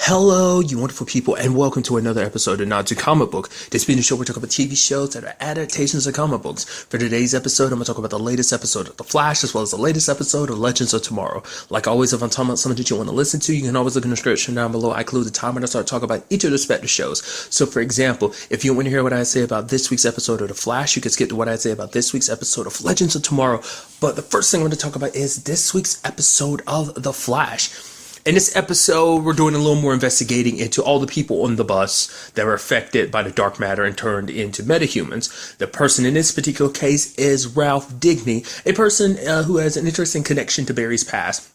Hello, you wonderful people, and welcome to another episode of Not to Comic Book. This being the show where we talk about TV shows that are adaptations of comic books. For today's episode, I'm going to talk about the latest episode of The Flash, as well as the latest episode of Legends of Tomorrow. Like always, if I'm talking about something that you want to listen to, you can always look in the description down below. I include the time when I start talking about each of the respective shows. So, for example, if you want to hear what I say about this week's episode of The Flash, you can skip to what I say about this week's episode of Legends of Tomorrow. But the first thing I'm going to talk about is this week's episode of The Flash. In this episode, we're doing a little more investigating into all the people on the bus that were affected by the dark matter and turned into metahumans. The person in this particular case is Ralph Digny, a person who has an interesting connection to Barry's past.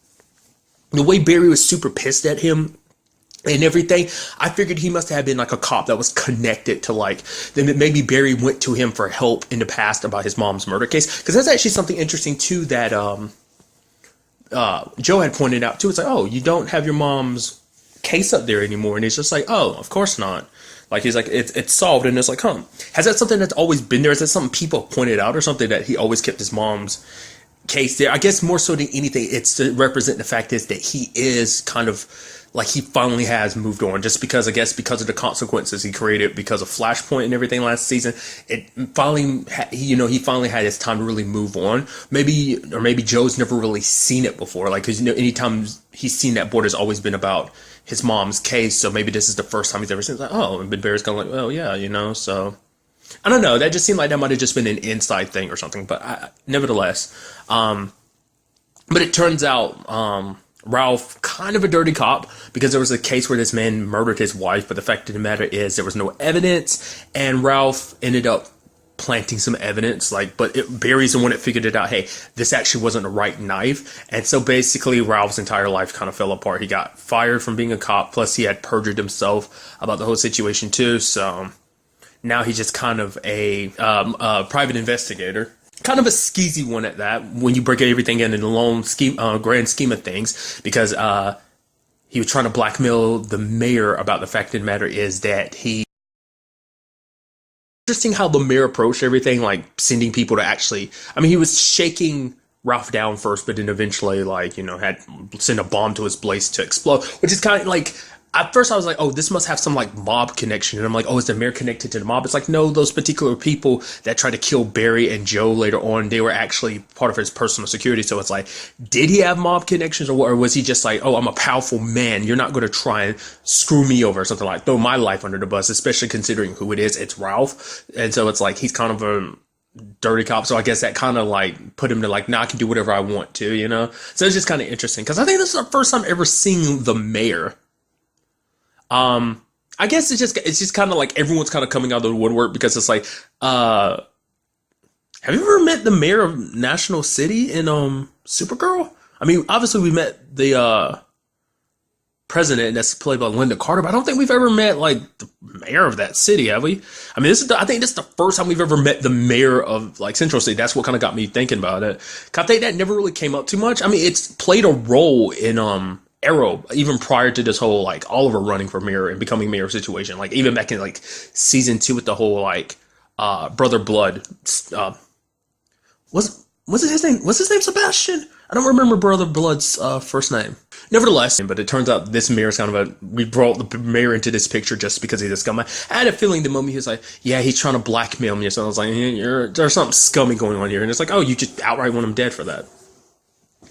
The way Barry was super pissed at him and everything, I figured he must have been like a cop that was connected to then maybe Barry went to him for help in the past about his mom's murder case. Because that's actually something interesting too that Joe had pointed out too. It's like, oh, you don't have your mom's case up there anymore, and he's just like, oh, of course not. Like he's like, it's solved, and it's like, huh? Has that something that's always been there? Is that something people pointed out, or something that he always kept his mom's case there? I guess more so than anything, it's to represent the fact is that he is kind of like he finally has moved on, just because I guess because of the consequences he created because of Flashpoint and everything last season. It finally, he finally had his time to really move on. Maybe Joe's never really seen it before, like because anytime he's seen that board has always been about his mom's case. So maybe this is the first time he's ever seen it. Like, oh, and Barry's kind of like, oh yeah, so. I don't know. That just seemed like that might have just been an inside thing or something. But nevertheless, but it turns out Ralph, kind of a dirty cop, because there was a case where this man murdered his wife. But the fact of the matter is there was no evidence, and Ralph ended up planting some evidence. Barry's the one that figured it out. Hey, this actually wasn't the right knife. And so basically Ralph's entire life kind of fell apart. He got fired from being a cop. Plus he had perjured himself about the whole situation too. So now he's just kind of a private investigator. Kind of a skeezy one at that, when you break everything in the long grand scheme of things, because he was trying to blackmail the mayor about the fact of the matter is that interesting how the mayor approached everything, like sending people to actually, he was shaking Ralph down first, but then eventually had sent a bomb to his place to explode, which is kind of like, at first I was like, oh, this must have some mob connection. And I'm like, oh, is the mayor connected to the mob? It's like, no, those particular people that tried to kill Barry and Joe later on, they were actually part of his personal security. So it's like, did he have mob connections, or was he just like, oh, I'm a powerful man, you're not going to try and screw me over or something, like throw my life under the bus, especially considering who it is. It's Ralph. And so it's like, he's kind of a dirty cop. So I guess that kind of put him to nah, I can do whatever I want to, So it's just kind of interesting, because I think this is the first time ever seeing the mayor. I guess it's just kind of like everyone's kind of coming out of the woodwork, because it's like, have you ever met the mayor of National City in Supergirl? Obviously we met the president, that's played by Linda Carter, but I don't think we've ever met the mayor of that city, have we? I think this is the first time we've ever met the mayor of Central City. That's what kind of got me thinking about it. I think that never really came up too much. it's played a role in Arrow, even prior to this whole Oliver running for mayor and becoming mayor situation, even back in season 2 with the whole Brother Blood, was it his name? Was his name Sebastian? I don't remember Brother Blood's first name. Nevertheless, but it turns out this mayor is kind of we brought the mayor into this picture just because he's a scumbag. I had a feeling the moment he was like, yeah, he's trying to blackmail me, so I was like, there's something scummy going on here, and it's like, oh, you just outright want him dead for that.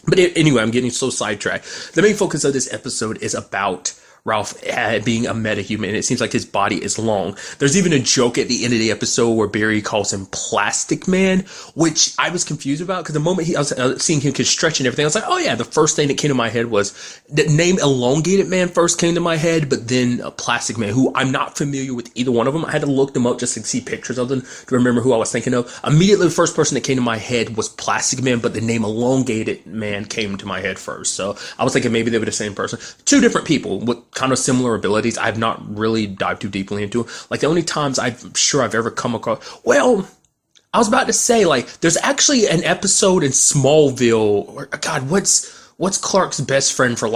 But anyway, I'm getting so sidetracked. The main focus of this episode is about Ralph being a metahuman, and it seems like his body is long. There's even a joke at the end of the episode where Barry calls him Plastic Man, which I was confused about, because the moment I was seeing him could stretch and everything, I was like, oh yeah, the first thing that came to my head was the name Elongated Man first came to my head, but then Plastic Man, who I'm not familiar with either one of them. I had to look them up just to see pictures of them to remember who I was thinking of. Immediately, the first person that came to my head was Plastic Man, but the name Elongated Man came to my head first. So I was thinking maybe they were the same person. Two different people with kind of similar abilities. I've not really dived too deeply into it. The only times I'm sure I've ever come across, well, I was about to say, there's actually an episode in Smallville, or God, what's Clark's best friend for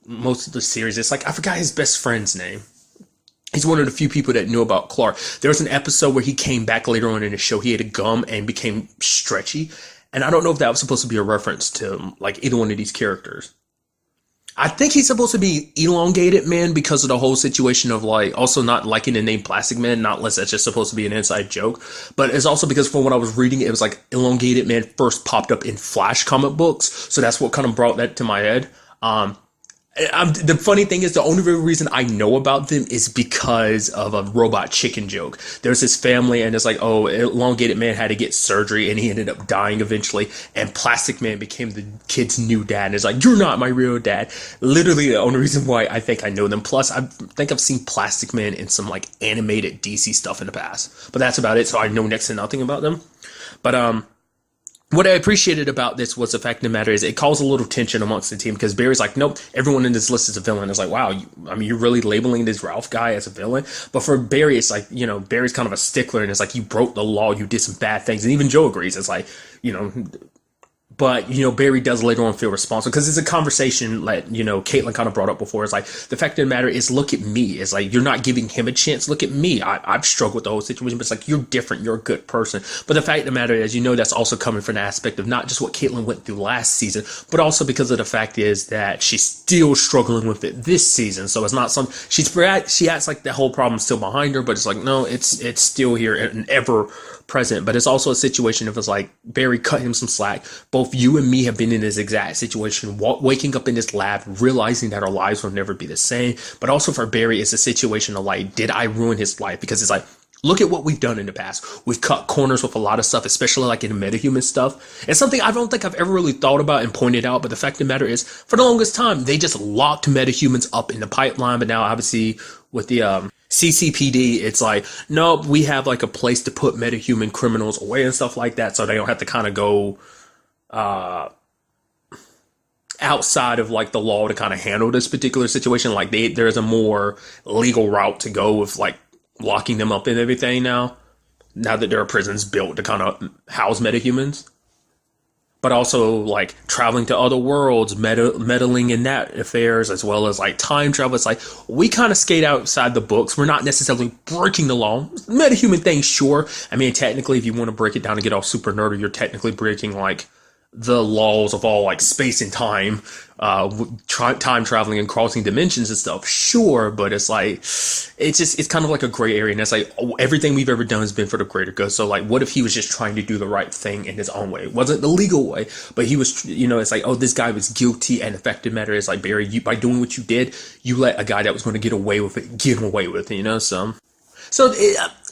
most of the series? It's I forgot his best friend's name. He's one of the few people that knew about Clark. There was an episode where he came back later on in the show. He had a gum and became stretchy. And I don't know if that was supposed to be a reference to either one of these characters. I think he's supposed to be Elongated Man because of the whole situation of like also not liking the name Plastic Man, not unless that's just supposed to be an inside joke. But it's also because from what I was reading, it was like Elongated Man first popped up in Flash comic books, so that's what kind of brought that to my head. The funny thing is, the only real reason I know about them is because of a Robot Chicken joke. There's this family, and it's like, oh, Elongated Man had to get surgery, and he ended up dying eventually, and Plastic Man became the kid's new dad, and it's like, you're not my real dad. Literally the only reason why I think I know them. Plus, I think I've seen Plastic Man in some, like, animated DC stuff in the past. But that's about it, so I know next to nothing about them. But, what I appreciated about this was the fact of the matter is it caused a little tension amongst the team because Barry's like, nope, everyone in this list is a villain. It's like, wow, you're really labeling this Ralph guy as a villain. But for Barry, it's like, Barry's kind of a stickler and it's like, you broke the law, you did some bad things. And even Joe agrees. It's like, but, Barry does later on feel responsible because it's a conversation that, Caitlin kind of brought up before. It's like, the fact of the matter is, look at me. It's like, you're not giving him a chance. Look at me. I've struggled with the whole situation, but it's like, you're different. You're a good person. But the fact of the matter is, that's also coming from the aspect of not just what Caitlin went through last season, but also because of the fact is that she's still struggling with it this season. So it's not some, she acts like the whole problem's still behind her, but it's like, no, it's still here and ever present. But it's also a situation of it's like, Barry, cut him some slack. Both you and me have been in this exact situation, waking up in this lab, realizing that our lives will never be the same. But also for Barry, it's a situation of like, did I ruin his life? Because it's like, look at what we've done in the past. We've cut corners with a lot of stuff, especially like in the metahuman stuff. It's something I don't think I've ever really thought about and pointed out. But the fact of the matter is, for the longest time, they just locked metahumans up in the pipeline. But now, obviously, with the CCPD, it's like, nope, we have like a place to put metahuman criminals away and stuff like that, so they don't have to kind of go outside of like the law to kind of handle this particular situation. Like there's a more legal route to go with like locking them up and everything now that there are prisons built to kind of house metahumans. But also like traveling to other worlds, meddling in that affairs, as well as like time travel. It's like we kind of skate outside the books. We're not necessarily breaking the law. Metahuman thing, sure. I mean, technically, if you want to break it down and get all super nerdy, you're technically breaking like the laws of all like space and time, time traveling and crossing dimensions and stuff. Sure, but it's like it's kind of like a gray area, and it's like everything we've ever done has been for the greater good. So like, what if he was just trying to do the right thing in his own way? It wasn't the legal way, but he was, it's like, oh, this guy was guilty, and the fact of the matter is, like, Barry, by doing what you did, you let a guy that was going to get away with it get away with it, So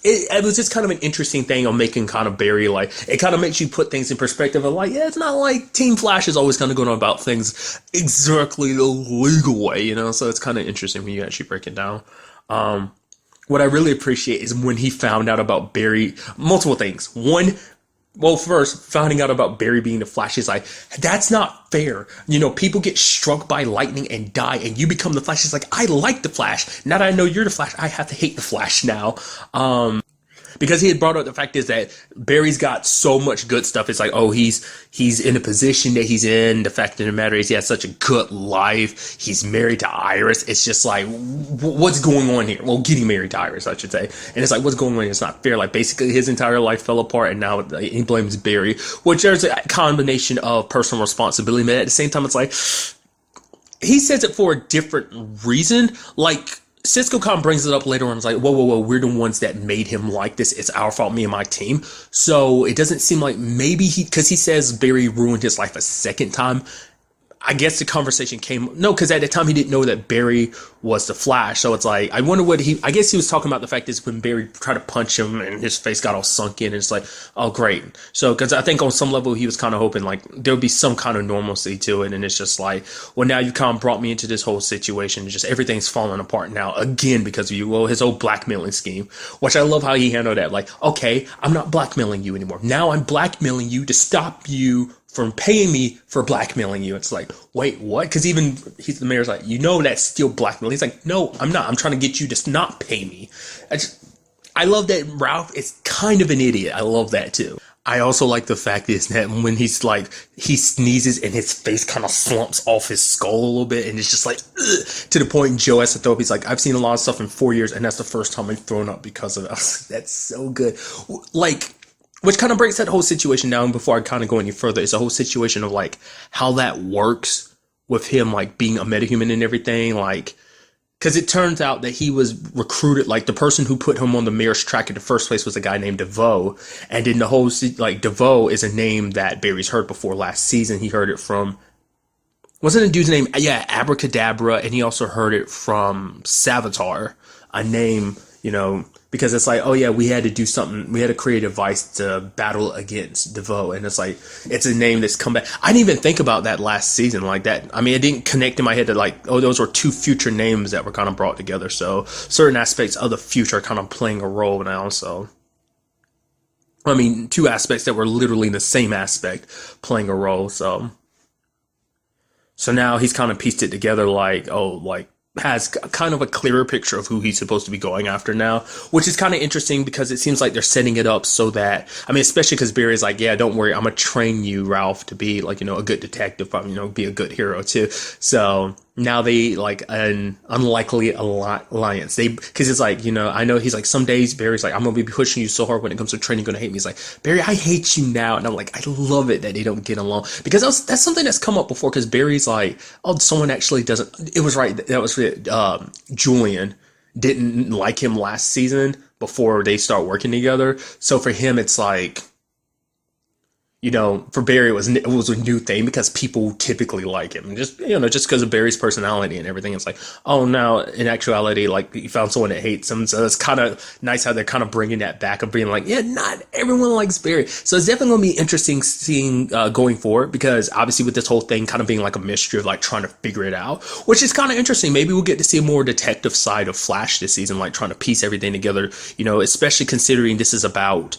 it was just kind of an interesting thing on making kind of Barry, like, it kind of makes you put things in perspective of like, yeah, it's not like Team Flash is always kind of going on about things exactly the legal way, so it's kind of interesting when you actually break it down. What I really appreciate is when he found out about Barry, multiple things. One, well, first, finding out about Barry being the Flash is like, that's not fair. People get struck by lightning and die, and you become the Flash. It's like, I like the Flash. Now that I know you're the Flash, I have to hate the Flash now. Because he had brought up the fact is that Barry's got so much good stuff. It's like, oh, he's in a position that he's in. The fact of the matter is he has such a good life. He's married to Iris. It's just like, what's going on here? Well, getting married to Iris, I should say. And it's like, what's going on here? It's not fair. Like, basically, his entire life fell apart, and now he blames Barry, which there's a combination of personal responsibility. But at the same time, it's like, he says it for a different reason. Like, Cisco Khan brings it up later on. It's like, whoa, we're the ones that made him like this. It's our fault, me and my team. So it doesn't seem like maybe because he says Barry ruined his life a second time. I guess the conversation came, no, because at the time he didn't know that Barry was the Flash. So it's like, I wonder I guess he was talking about the fact is when Barry tried to punch him and his face got all sunk in, and it's like, oh, great. So, because I think on some level he was kind of hoping like there would be some kind of normalcy to it. And it's just like, well, now you kind of brought me into this whole situation. It's just everything's falling apart now again because of you. Well, his old blackmailing scheme, which I love how he handled that. Like, okay, I'm not blackmailing you anymore. Now I'm blackmailing you to stop you from paying me for blackmailing you. It's like, wait, what? Because even the mayor's like, that's still blackmail. He's like, no, I'm not. I'm trying to get you to not pay me. I love that Ralph is kind of an idiot. I love that too. I also like the fact is that when he's like, he sneezes and his face kind of slumps off his skull a little bit, and it's just like, ugh, to the point Joe has to throw up. He's like, I've seen a lot of stuff in 4 years, and that's the first time I've thrown up because of it. That's so good. Like, which kind of breaks that whole situation down before I kind of go any further. It's a whole situation of like how that works with him like being a metahuman and everything, like, because it turns out that he was recruited, like the person who put him on the mayor's track in the first place was a guy named DeVoe. And then like DeVoe is a name that Barry's heard before last season. He heard it from, wasn't a dude's name? Yeah, Abracadabra. And he also heard it from Savitar, a name, because it's like, oh yeah, we had to do something. We had to create a device to battle against DeVoe. And it's like, it's a name that's come back. I didn't even think about that last season like that. I mean, it didn't connect in my head that like, oh, those were two future names that were kind of brought together. So certain aspects of the future are kind of playing a role now. So, I mean, two aspects that were literally the same aspect playing a role. So now he's kind of pieced it together like, oh, like, has kind of a clearer picture of who he's supposed to be going after now, which is kind of interesting because it seems like they're setting it up so that, I mean, especially because Barry's like, yeah, don't worry, I'm gonna train you, Ralph, to be like, a good detective, be a good hero too. So now they like an unlikely alliance. Because it's like, I know he's like, some days Barry's like, I'm gonna be pushing you so hard when it comes to training, you're gonna hate me. He's like, Barry, I hate you now. And I'm like, I love it that they don't get along, because that's something that's come up before. Because Barry's like, oh, someone actually doesn't. It was right. That was it. Julian didn't like him last season before they start working together. So for him, it's like, for Barry, it was a new thing because people typically like him. Just because of Barry's personality and everything. It's like, oh, now in actuality, like, you found someone that hates him. So it's kind of nice how they're kind of bringing that back of being like, yeah, not everyone likes Barry. So it's definitely going to be interesting seeing going forward, because obviously with this whole thing kind of being like a mystery of like trying to figure it out, which is kind of interesting. Maybe we'll get to see a more detective side of Flash this season, like trying to piece everything together, especially considering this is about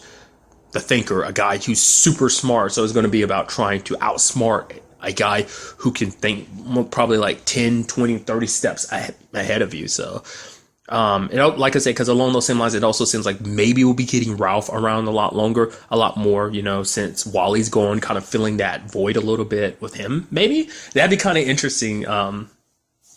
the thinker, a guy who's super smart. So it's going to be about trying to outsmart a guy who can think probably like 10, 20, 30 steps ahead of you. So, like I said, because along those same lines, it also seems like maybe we'll be getting Ralph around a lot more, since Wally's gone, kind of filling that void a little bit with him. Maybe that'd be kind of interesting,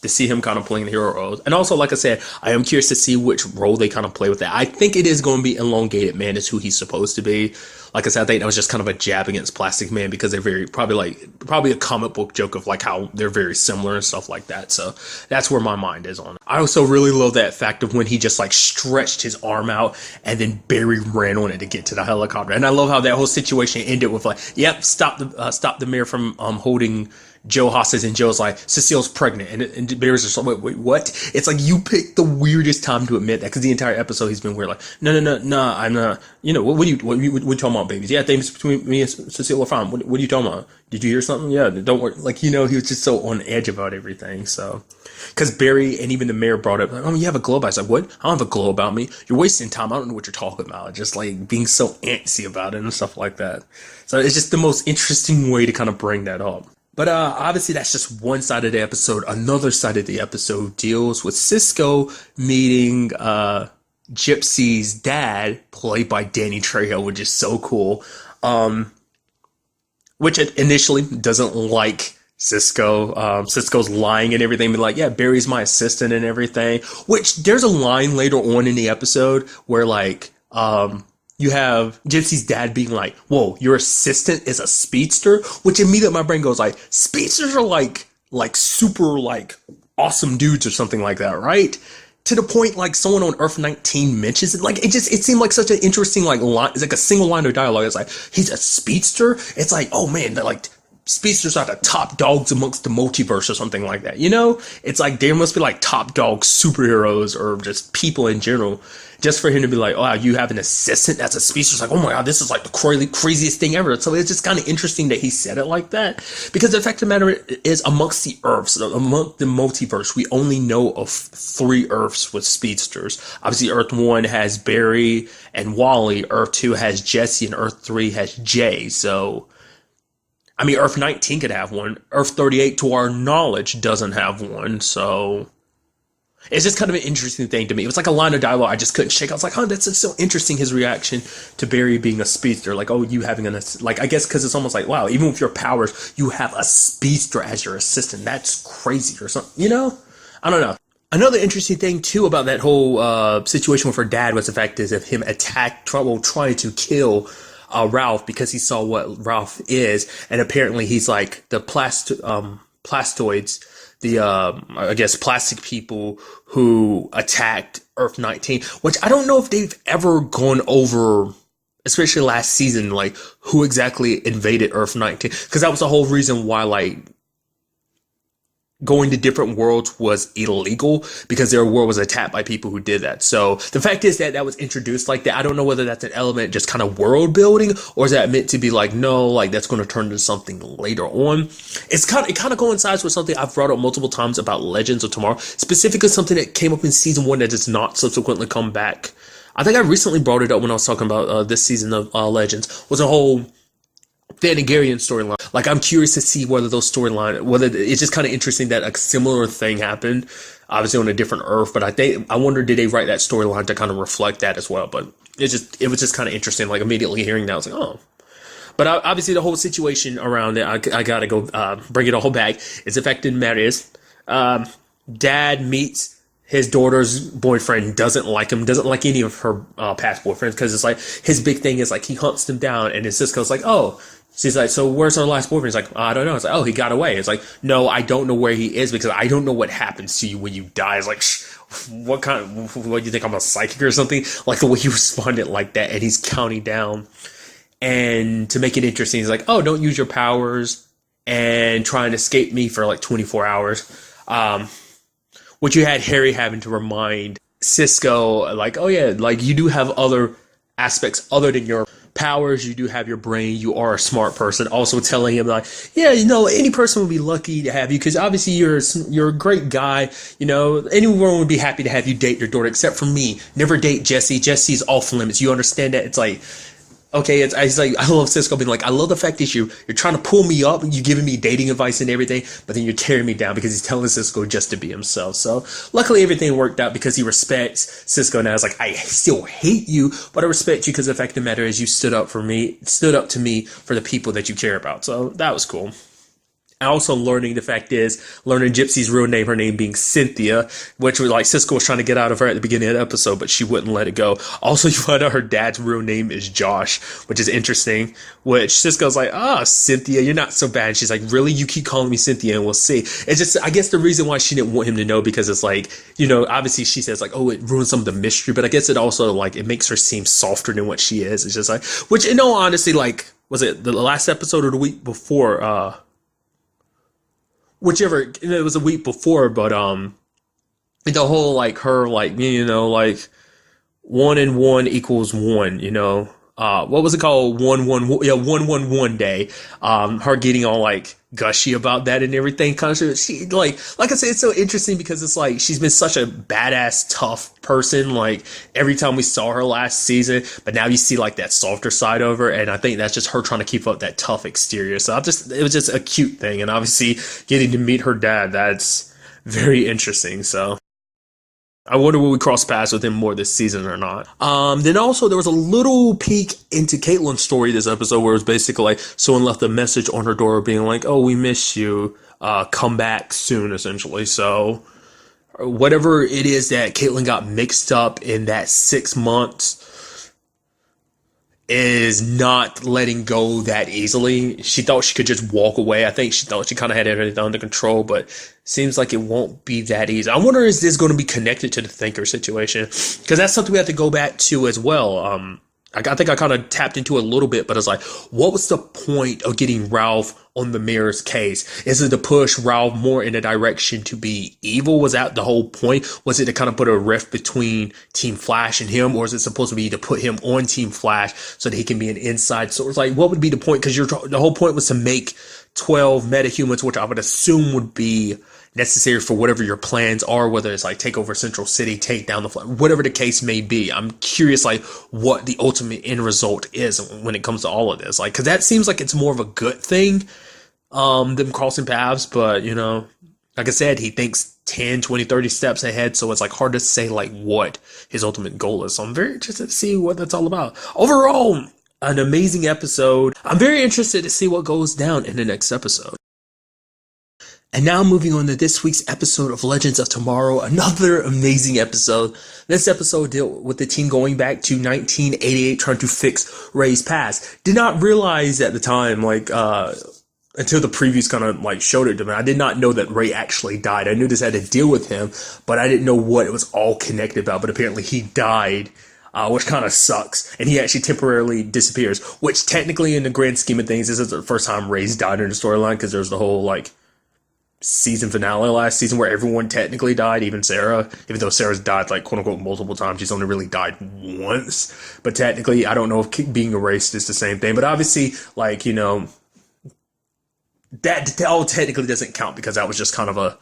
to see him kind of playing the hero role. And also, like I said, I am curious to see which role they kind of play with that. I think it is going to be Elongated Man is who he's supposed to be. Like I said, I think that was just kind of a jab against Plastic Man, because they're probably a comic book joke of like how they're very similar and stuff like that. So that's where my mind is on it. I also really love that fact of when he just like stretched his arm out and then Barry ran on it to get to the helicopter. And I love how that whole situation ended with like, yep, stop the mayor from holding Joe hostage, and Joe's like, Cecile's pregnant, and Barry's just like, wait, what? It's like, you picked the weirdest time to admit that, because the entire episode he's been weird, like, no, I'm not, what are you talking about, babies? Yeah, things between me and Cecile are fine. What are you talking about? Did you hear something? Yeah, don't worry. Like, he was just so on edge about everything. So, because Barry and even the mayor brought up, like, oh, you have a glow about. It's like, what? I don't have a glow about me. You're wasting time. I don't know what you're talking about. Just like being so antsy about it and stuff like that. So it's just the most interesting way to kind of bring that up. But obviously that's just one side of the episode. Another side of the episode deals with Cisco meeting Gypsy's dad, played by Danny Trejo, which is so cool. Which initially doesn't like Cisco. Cisco's lying and everything, but like, yeah, Barry's my assistant and everything. Which there's a line later on in the episode where like, you have Gypsy's dad being like, whoa, your assistant is a speedster? Which immediately my brain goes like, speedsters are like super like awesome dudes or something like that, right? To the point like someone on Earth 19 mentions it. Like it seemed like such an interesting like line. It's like a single line of dialogue. It's like, he's a speedster? It's like, oh man, they're like, speedsters are the top dogs amongst the multiverse or something like that. It's like there must be like top dog superheroes or just people in general. Just for him to be like, oh, you have an assistant that's a speedster. It's like, oh my God, this is like the craziest thing ever. So it's just kind of interesting that he said it like that. Because the fact of the matter is, amongst the Earths, among the multiverse, we only know of 3 Earths with speedsters. Obviously, Earth 1 has Barry and Wally. Earth 2 has Jesse. And Earth 3 has Jay. So, I mean, Earth 19 could have one. Earth 38, to our knowledge, doesn't have one. So it's just kind of an interesting thing to me. It was like a line of dialogue I just couldn't shake. I was like, oh, that's so interesting, his reaction to Barry being a speedster. Like, oh, you having like, I guess because it's almost like, wow, even with your powers, you have a speedster as your assistant. That's crazy or something, I don't know. Another interesting thing, too, about that whole situation with her dad was the fact is of him trying to kill Ralph because he saw what Ralph is. And apparently he's like the plastoids, the I guess plastic people who attacked Earth 19, which I don't know if they've ever gone over, especially last season, like who exactly invaded Earth 19, because that was the whole reason why like going to different worlds was illegal, because their world was attacked by people who did that. So the fact is that that was introduced like that. I don't know whether that's an element just kind of world building, or is that meant to be like, no, like that's going to turn into something later on. It kind of coincides with something I've brought up multiple times about Legends of Tomorrow, specifically something that came up in season 1 that does not subsequently come back. I think I recently brought it up when I was talking about this season of Legends, was a whole Thanagarian storyline. Like, I'm curious to see whether those storyline, whether it's just kind of interesting that a similar thing happened, obviously on a different Earth. But I wonder, did they write that storyline to kind of reflect that as well? But it was just kind of interesting. Like, immediately hearing that, I was like, oh. But obviously, the whole situation around it, I gotta go bring it all back. It's affected Marius. Dad meets his daughter's boyfriend, doesn't like him, doesn't like any of her past boyfriends, because it's like his big thing is like he hunts them down, and his sister's like, oh. She's like, so where's our last boyfriend? He's like, I don't know. It's like, oh, he got away. It's like, no, I don't know where he is, because I don't know what happens to you when you die. It's like, what do you think, I'm a psychic or something? Like the way he responded like that, and he's counting down. And to make it interesting, he's like, oh, don't use your powers and try and escape me for like 24 hours. Which you had Harry having to remind Cisco, like, oh yeah, like you do have other aspects other than your powers. You do have your brain. You are a smart person. Also telling him like, yeah, you know, any person would be lucky to have you, because obviously you're a great guy. You know, anyone would be happy to have you date your daughter, except for me. Never date Jesse. Jesse's off limits. You understand that? It's like, okay, it's like, I love Cisco being like, I love the fact that you're trying to pull me up, and you're giving me dating advice and everything, but then you're tearing me down, because he's telling Cisco just to be himself. So luckily everything worked out, because he respects Cisco now. It's like, I still hate you, but I respect you, because the fact of the matter is you stood up to me for the people that you care about. So that was cool. Also learning Gypsy's real name, her name being Cynthia, which was like Cisco was trying to get out of her at the beginning of the episode, but she wouldn't let it go. Also, you find out her dad's real name is Josh, which is interesting, which Cisco's like, Cynthia, you're not so bad. And she's like, really? You keep calling me Cynthia and we'll see. It's just, I guess the reason why she didn't want him to know, because it's like, you know, obviously she says like, oh, it ruins some of the mystery, but I guess it also like, it makes her seem softer than what she is. It's just like, which in all honesty, like, was it the last episode or the week before, whichever, it was a week before, but the whole like her like, you know, like 1 and 1 equals 1, you know, what was it called, 111 day, her getting all like gushy about that and everything. Kind of, she like I said, it's so interesting, because it's like she's been such a badass tough person like every time we saw her last season, but now you see like that softer side of her, and I think that's just her trying to keep up that tough exterior. So it was just a cute thing, and obviously getting to meet her dad, that's very interesting. So I wonder will we cross paths with him more this season or not. Then also there was a little peek into Caitlyn's story this episode, where it was basically like someone left a message on her door being like, oh, we miss you, come back soon, essentially. So whatever it is that Caitlyn got mixed up in that 6 months is not letting go that easily. She thought she could just walk away. I think she thought she kind of had everything under control, but seems like it won't be that easy. I wonder, is this going to be connected to the Thinker situation? Because that's something we have to go back to as well. I think I kind of tapped into it a little bit, but it's like, what was the point of getting Ralph on the Mirror's case? Is it to push Ralph more in a direction to be evil? Was that the whole point? Was it to kind of put a rift between Team Flash and him? Or is it supposed to be to put him on Team Flash so that he can be an inside source? Like, what would be the point? Because the whole point was to make 12 metahumans, which I would assume would be necessary for whatever your plans are, whether it's like take over Central City, take down the Flash, whatever the case may be. I'm curious, like, what the ultimate end result is when it comes to all of this. Like, because that seems like it's more of a good thing, them crossing paths. But, you know, like I said, he thinks 10, 20, 30 steps ahead. So it's like hard to say like what his ultimate goal is. So I'm very interested to see what that's all about. Overall, an amazing episode. I'm very interested to see what goes down in the next episode. And now moving on to this week's episode of Legends of Tomorrow, another amazing episode. This episode dealt with the team going back to 1988 trying to fix Ray's past. Did not realize at the time, like, until the previews kind of like showed it to me. I did not know that Ray actually died. I knew this had to deal with him, but I didn't know what it was all connected about. But apparently he died, which kind of sucks. And he actually temporarily disappears, which technically in the grand scheme of things, this is the first time Ray's died in the storyline, because there's the whole like season finale last season where everyone technically died, even Sarah, even though Sarah's died like quote unquote multiple times. She's only really died once, but technically I don't know if being erased is the same thing. But obviously, like, you know, that all technically doesn't count because that was just kind of a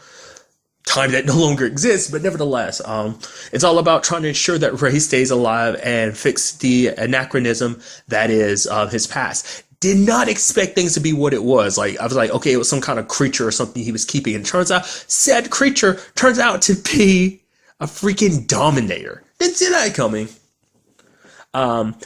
time that no longer exists. But nevertheless, it's all about trying to ensure that Ray stays alive and fix the anachronism that is his past. Did not expect things to be what it was. Like, I was like, okay, it was some kind of creature or something he was keeping. And it turns out, said creature turns out to be a freaking Dominator. Didn't see that coming.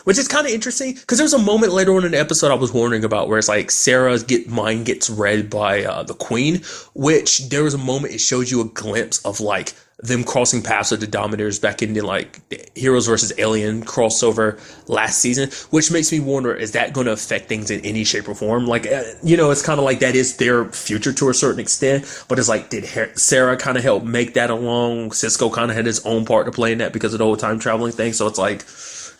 Which is kind of interesting, because there's a moment later on in the episode I was wondering about where it's like Sarah's mind gets read by the Queen, which there was a moment it shows you a glimpse of like them crossing paths with the Dominators back in the like Heroes versus Alien crossover last season, which makes me wonder, is that going to affect things in any shape or form? Like, you know, it's kind of like that is their future to a certain extent, but it's like, did Sarah kind of help make that along? Cisco kind of had his own part to play in that because of the whole time traveling thing. So it's like,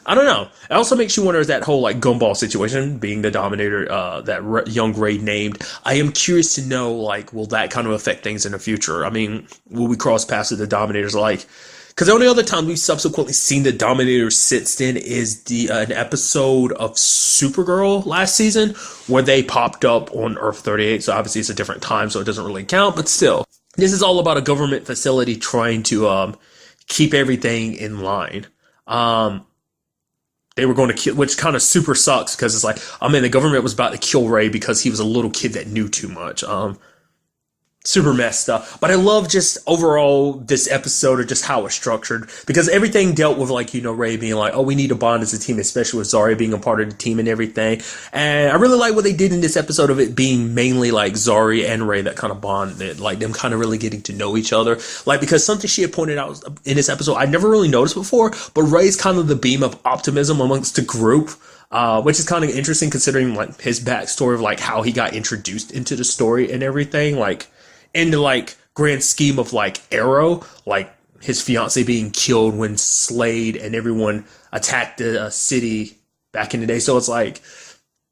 I don't know. It also makes you wonder, is that whole like Gumball situation, being the Dominator that young Ray named. I am curious to know, like, will that kind of affect things in the future? I mean, will we cross paths with the Dominators? Like, because the only other time we've subsequently seen the Dominator since then is an episode of Supergirl last season where they popped up on Earth 38. So obviously it's a different time, so it doesn't really count. But still, this is all about a government facility trying to keep everything in line. They were going to kill, which kind of super sucks because it's like, I mean, the government was about to kill Ray because he was a little kid that knew too much. Super messed up. But I love just overall this episode of just how it's structured, because everything dealt with, like, you know, Ray being like, oh, we need to bond as a team, especially with Zari being a part of the team and everything. And I really like what they did in this episode of it being mainly like Zari and Ray that kind of bonded, like them kind of really getting to know each other. Like, because something she had pointed out in this episode I never really noticed before, but Ray's kind of the beam of optimism amongst the group. Which is kind of interesting considering like his backstory of like how he got introduced into the story and everything. Like, in the like grand scheme of like Arrow, like his fiance being killed when Slade and everyone attacked the city back in the day. So it's like,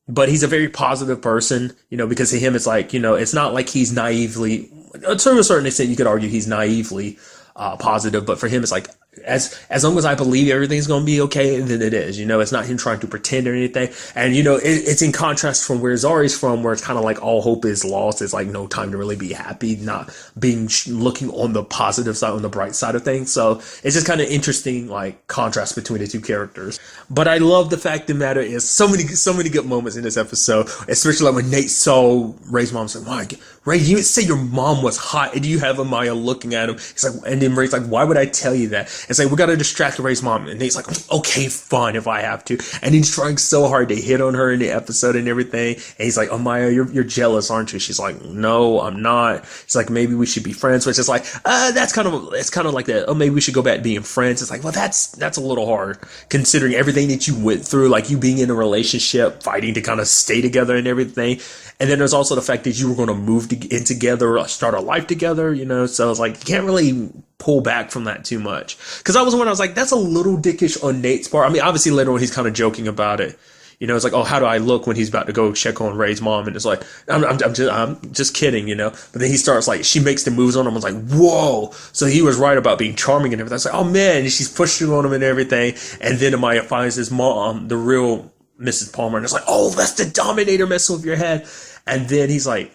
but he's a very positive person, you know, because to him it's like, you know, it's not like he's naively, to a certain extent you could argue he's naively positive, but for him it's like, as long as I believe everything's going to be okay, then it is, you know, it's not him trying to pretend or anything. And, you know, it's in contrast from where Zari's from, where it's kind of like all hope is lost. It's like no time to really be happy, not being, looking on the positive side, on the bright side of things. So it's just kind of interesting, like, contrast between the two characters. But I love the fact of the matter is so many good moments in this episode, especially like when Nate saw Ray's mom say, "Why, Ray, you didn't say your mom was hot," and you have Amaya looking at him. It's like, and then Ray's like, "Why would I tell you that?" It's like, we got to distract Ray's mom. And Nate's like, "Okay, fine, if I have to." And he's trying so hard to hit on her in the episode and everything. And he's like, "Amaya, you're jealous, aren't you?" She's like, "No, I'm not." He's like, "Maybe we should be friends," which is like, it's kind of like that. Oh, maybe we should go back to being friends. It's like, well, that's a little hard considering everything that you went through, like you being in a relationship, fighting to kind of stay together and everything. And then there's also the fact that you were going to move in together, start a life together, you know? So it's like, you can't really pull back from that too much. Because I was like, that's a little dickish on Nate's part. I mean, obviously later on he's kind of joking about it. You know, it's like, oh, how do I look when he's about to go check on Ray's mom? And it's like, I'm just kidding, you know? But then he starts like, she makes the moves on him. I was like, whoa. So he was right about being charming and everything. I was like, oh man, and she's pushing on him and everything. And then Amaya finds his mom, the real Mrs. Palmer, and it's like, oh, that's the Dominator messing with your head. And then he's like,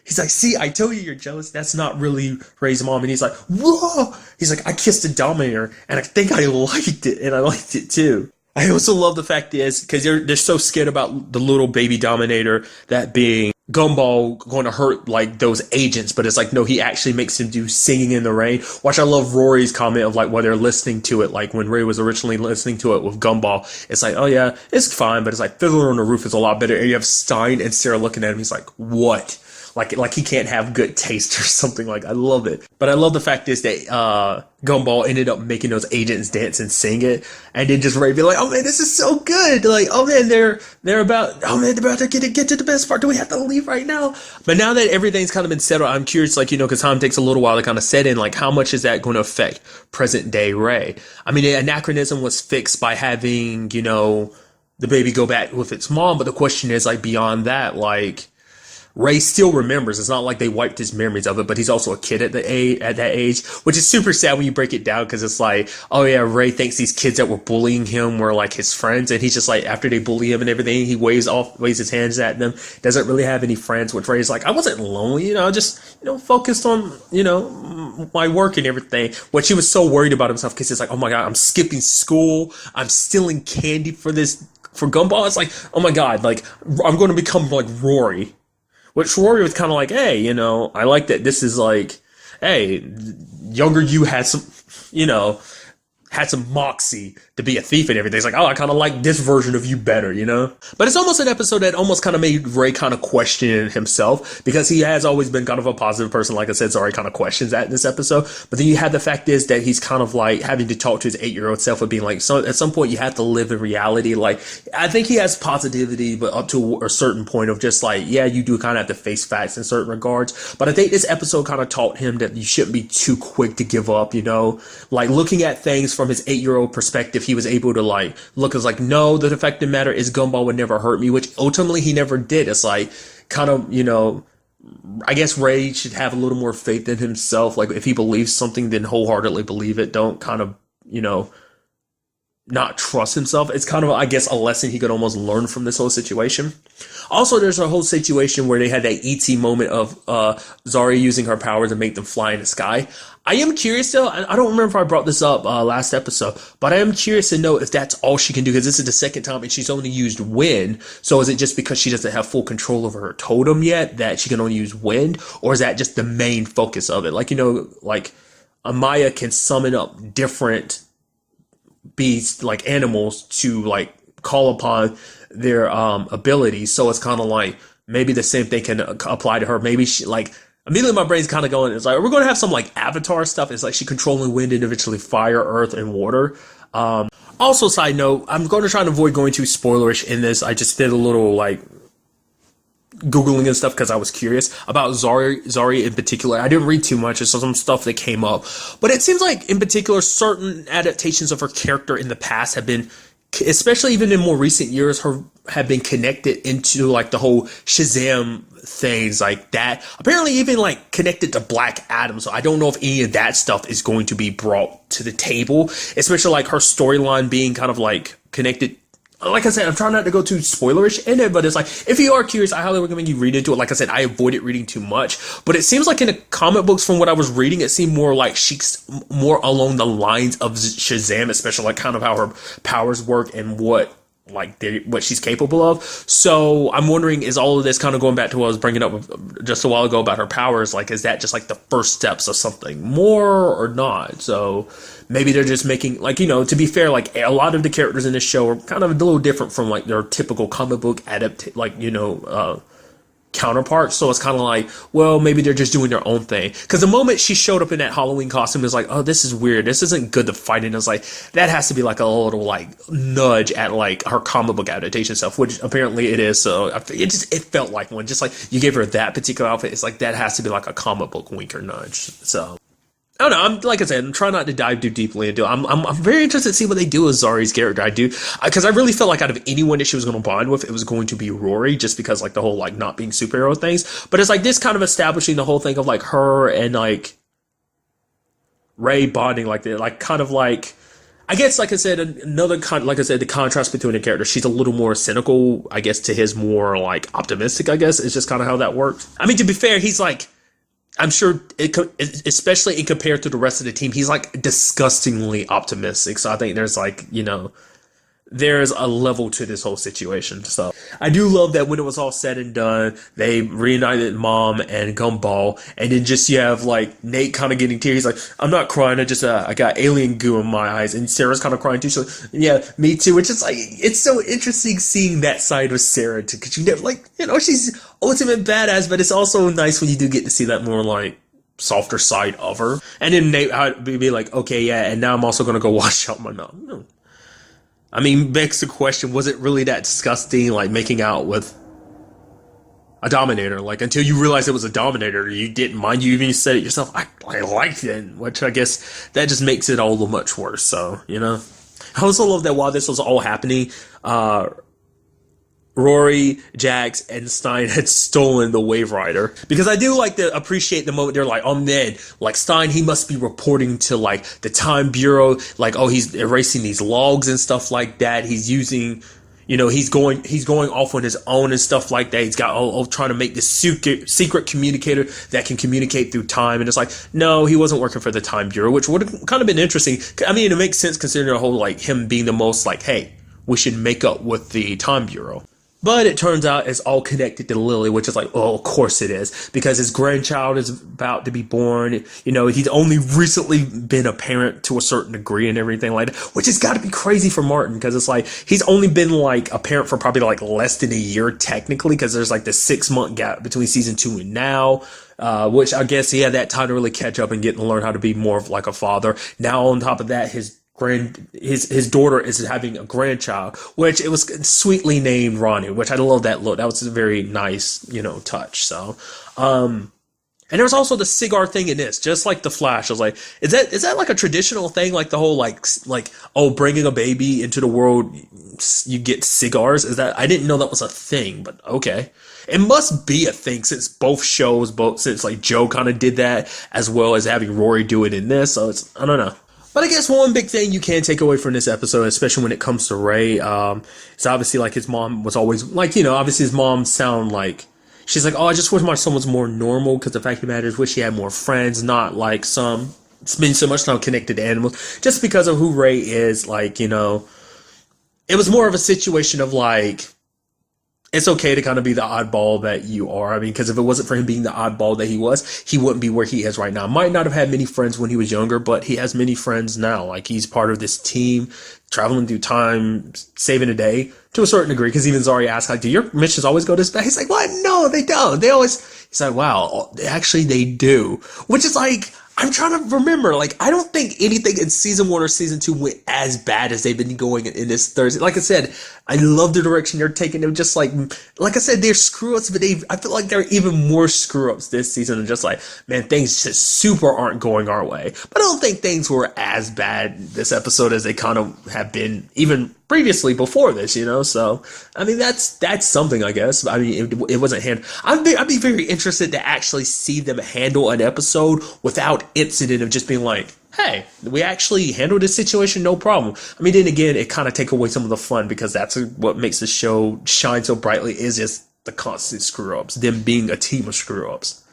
see, I told you you're jealous. That's not really Ray's mom. And he's like, whoa. He's like, I kissed the Dominator, and I think I liked it, and I liked it too. I also love the fact is, because they're so scared about the little baby Dominator, that being Gumball going to hurt like those agents, but it's like, no, he actually makes him do Singing in the Rain, which I love Rory's comment of like, while they're listening to it, like when Ray was originally listening to it with Gumball, it's like, oh yeah, it's fine, but it's like Fiddler on the Roof is a lot better. And you have Stein and Sarah looking at him, he's like, what? like he can't have good taste or something. Like, I love it. But I love the fact is that Gumball ended up making those agents dance and sing it, and then just Ray be like, oh man, this is so good. Like, oh man, they're about to get to the best part. Do we have to leave right now? But now that everything's kind of been settled, I'm curious, like, because time takes a little while to kind of set in, like, how much is that going to affect present day Ray? I mean, the anachronism was fixed by having, the baby go back with its mom, but the question is, like, beyond that, like, Ray still remembers. It's not like they wiped his memories of it, but he's also a kid at that age, which is super sad when you break it down, because it's like, oh yeah, Ray thinks these kids that were bullying him were like his friends, and he's just like, after they bully him and everything, he waves his hands at them, doesn't really have any friends, which Ray's like, I wasn't lonely, just focused on my work and everything. Which he was so worried about himself, because he's like, oh my god, I'm skipping school, I'm stealing candy for Gumball. It's like, oh my god, like, I'm going to become like Rory. Which Rory was kind of like, hey, I like that this is like, hey, younger you had some, had some moxie to be a thief and everything. It's like, oh, I kind of like this version of you better, But it's almost an episode that almost kind of made Ray kind of question himself, because he has always been kind of a positive person. Like I said, Zari kind of questions that in this episode. But then you have the fact is that he's kind of like having to talk to his 8-year-old self of being like, so at some point you have to live in reality. Like, I think he has positivity, but up to a certain point of just like, yeah, you do kind of have to face facts in certain regards. But I think this episode kind of taught him that you shouldn't be too quick to give up, like looking at things from his 8-year-old perspective. He was able to like look as like, no, the fact of the matter is Gumball would never hurt me, which ultimately he never did. It's like kind of, I guess Ray should have a little more faith in himself. Like, if he believes something, then wholeheartedly believe it. Don't kind of, not trust himself. It's kind of, I guess, a lesson he could almost learn from this whole situation. Also, there's a whole situation where they had that ET moment of Zari using her power to make them fly in the sky. I am curious, though. I don't remember if I brought this up last episode, but I am curious to know if that's all she can do, because this is the second time and she's only used wind. So is it just because she doesn't have full control over her totem yet that she can only use wind? Or is that just the main focus of it? Like, like Amaya can summon up different beasts, like animals, to like call upon their abilities. So it's kind of like maybe the same thing can apply to her. Maybe she, like, immediately my brain's kind of going, it's like, we're going to have some like Avatar stuff. It's like she controlling wind, individually fire, earth, and water. Also, side note, I'm going to try and avoid going too spoilerish in this. I just did a little like Googling and stuff because I was curious about Zari in particular. I didn't read too much. It's some stuff that came up, but it seems like in particular certain adaptations of her character in the past have been, especially even in more recent years, have been connected into like the whole Shazam things like that. Apparently even like connected to Black Adam. So I don't know if any of that stuff is going to be brought to the table, especially like her storyline being kind of like connected. Like I said, I'm trying not to go too spoilerish in it, but it's like, if you are curious, I highly recommend you read into it. Like I said, I avoided reading too much, but it seems like in the comic books, from what I was reading, it seemed more like she's more along the lines of Shazam, especially like kind of how her powers work and what she's capable of. So I'm wondering, is all of this kind of going back to what I was bringing up just a while ago about her powers? Like, is that just like the first steps of something more or not? So maybe they're just making, like, to be fair, like a lot of the characters in this show are kind of a little different from like their typical comic book counterparts. So it's kind of like, well, maybe they're just doing their own thing. Because the moment she showed up in that Halloween costume, it's like, oh, this is weird. This isn't good to fight in. It's like, that has to be like a little like nudge at like her comic book adaptation stuff, which apparently it is. So it felt like one. Just like you gave her that particular outfit, it's like that has to be like a comic book wink or nudge. So I don't know. Like I said, I'm trying not to dive too deeply into it. I'm very interested to see what they do with Zari's character. I do, because I really felt like out of anyone that she was going to bond with, it was going to be Rory, just because like the whole like not being superhero things. But it's like this kind of establishing the whole thing of like her and like Ray bonding like that, like kind of like, I guess, like I said, like I said, the contrast between the characters. She's a little more cynical, I guess, to his more like optimistic. I guess it's just kind of how that works. I mean, to be fair, he's like, I'm sure, especially in compared to the rest of the team, he's like disgustingly optimistic. So I think there's like, there's a level to this whole situation. So I do love that when it was all said and done, they reunited Mom and Gumball, and then just you have like Nate kind of getting tears. He's like, I'm not crying, I got alien goo in my eyes, and Sarah's kind of crying too. She's like, yeah, me too. Which is like, it's so interesting seeing that side of Sarah too, because you never she's ultimate badass, but it's also nice when you do get to see that more like softer side of her. And then Nate would be like, okay, yeah, and now I'm also gonna go wash out my mouth. No. I mean, begs the question, was it really that disgusting, like making out with a Dominator? Like, until you realized it was a Dominator, you didn't mind. You even said it yourself, I liked it, which I guess that just makes it all the much worse. So, I also love that while this was all happening, Rory, Jax, and Stein had stolen the Wave Rider. Because I do like to appreciate the moment they're like, oh man, like Stein, he must be reporting to like the Time Bureau, like, oh, he's erasing these logs and stuff like that. He's using, he's going off on his own and stuff like that. He's got trying to make this secret communicator that can communicate through time. And it's like, no, he wasn't working for the Time Bureau, which would have kind of been interesting. I mean, it makes sense considering the whole like him being the most like, hey, we should make up with the Time Bureau. But it turns out it's all connected to Lily, which is like, oh, of course it is. Because his grandchild is about to be born. He's only recently been a parent to a certain degree and everything like that. Which has got to be crazy for Martin. Because it's like, he's only been like a parent for probably like less than a year technically. Because there's like the 6-month gap between season 2 and now. Which I guess he had that time to really catch up and get to learn how to be more of like a father. Now on top of that, his daughter is having a grandchild, which it was sweetly named Ronnie, which I love that look. That was a very nice, touch. So, and there was also the cigar thing in this, just like the Flash. I was like, is that like a traditional thing? Like the whole like, oh, bringing a baby into the world, you get cigars. I didn't know that was a thing, but okay. It must be a thing since since like Joe kind of did that as well as having Rory do it in this. So I don't know. But I guess one big thing you can take away from this episode, especially when it comes to Ray, is obviously like his mom was always like, obviously his mom sound like, she's like, oh, I just wish my son was more normal because the fact of the matter is wish he had more friends, not like spend so much time connected to animals. Just because of who Ray is, like, it was more of a situation of like, it's okay to kind of be the oddball that you are. I mean, because if it wasn't for him being the oddball that he was, he wouldn't be where he is right now. Might not have had many friends when he was younger, but he has many friends now. Like, he's part of this team, traveling through time, saving a day to a certain degree. Because even Zari asked, like, do your missions always go this bad? He's like, what? No, they don't. He's like, wow, actually they do. Which is like, I'm trying to remember, like, I don't think anything in season 1 or season 2 went as bad as they've been going in this Thursday. Like I said, I love the direction they're taking. They're just like I said, they're screw-ups, but I feel like they're even more screw-ups this season. And just like, man, things just super aren't going our way. But I don't think things were as bad this episode as they kind of have been even previously before this, So, I mean, that's something, I guess. I mean, it wasn't I'd be very interested to actually see them handle an episode without incident of just being like, hey, we actually handled this situation, no problem. I mean, then again, it kind of take away some of the fun because that's what makes the show shine so brightly is just the constant screw-ups, them being a team of screw-ups.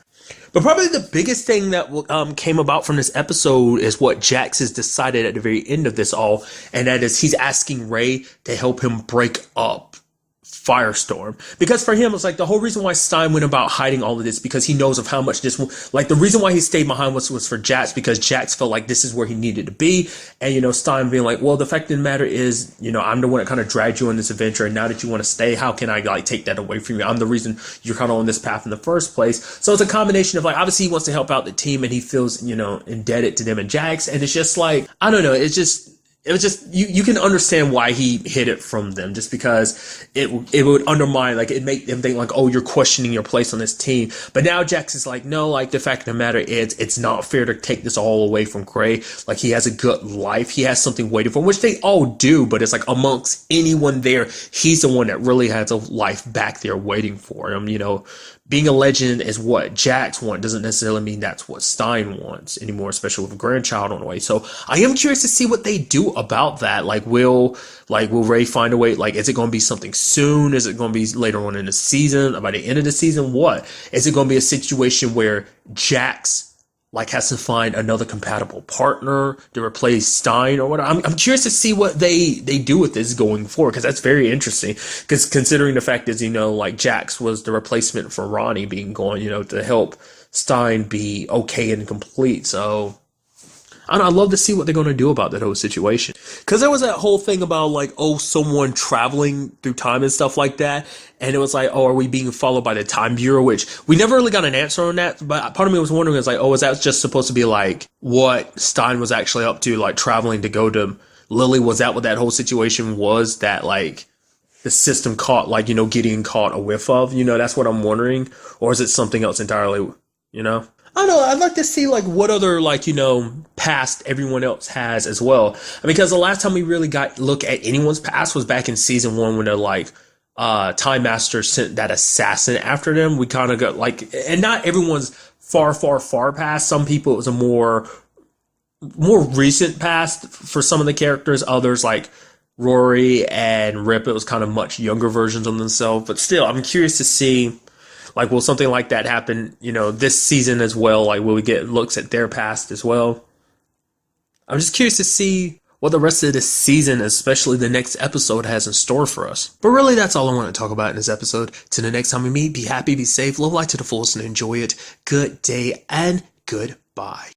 But probably the biggest thing that came about from this episode is what Jax has decided at the very end of this all, and that is he's asking Ray to help him break up Firestorm. Because for him, it's like the whole reason why Stein went about hiding all of this because he knows of how much this, like the reason why he stayed behind was for Jax because Jax felt like this is where he needed to be. And, Stein being like, well, the fact of the matter is, I'm the one that kind of dragged you on this adventure. And now that you want to stay, how can I like take that away from you? I'm the reason you're kind of on this path in the first place. So it's a combination of like, obviously he wants to help out the team and he feels, indebted to them and Jax. And it's just like, I don't know. It was just you can understand why he hid it from them just because it would undermine, like, it make them think like, oh, you're questioning your place on this team. But now Jax is like, no, like the fact of the matter is it's not fair to take this all away from Gray. Like, he has a good life, he has something waiting for him, which they all do, but it's like amongst anyone there, he's the one that really has a life back there waiting for him. Being a legend is what Jax wants, doesn't necessarily mean that's what Stein wants anymore, especially with a grandchild on the way. So I am curious to see what they do about that. Like, will Ray find a way? Like, is it going to be something soon? Is it going to be later on in the season? By the end of the season? What? Is it going to be a situation where Jax like has to find another compatible partner to replace Stein or whatever. I'm curious to see what they do with this going forward, because that's very interesting. Because considering the fact is, like Jax was the replacement for Ronnie being gone, to help Stein be okay and complete. So I don't know, I'd love to see what they're going to do about that whole situation. Because there was that whole thing about like, oh, someone traveling through time and stuff like that. And it was like, oh, are we being followed by the Time Bureau? Which we never really got an answer on that. But part of me was wondering, is like, oh, is that just supposed to be like what Stein was actually up to, like traveling to go to Lily? Was that what that whole situation was, that like the system caught, like, getting caught a whiff of? That's what I'm wondering. Or is it something else entirely, I don't know. I'd like to see like what other like past everyone else has as well. Because the last time we really got look at anyone's past was back in season 1 when they're like Time Master sent that assassin after them. We kind of got like, and not everyone's far past. Some people it was a more recent past for some of the characters. Others like Rory and Rip, it was kind of much younger versions of themselves. But still, I'm curious to see. Like, will something like that happen, this season as well? Like, will we get looks at their past as well? I'm just curious to see what the rest of this season, especially the next episode, has in store for us. But really, that's all I want to talk about in this episode. Till the next time we meet, be happy, be safe, love life to the fullest, and enjoy it. Good day and goodbye.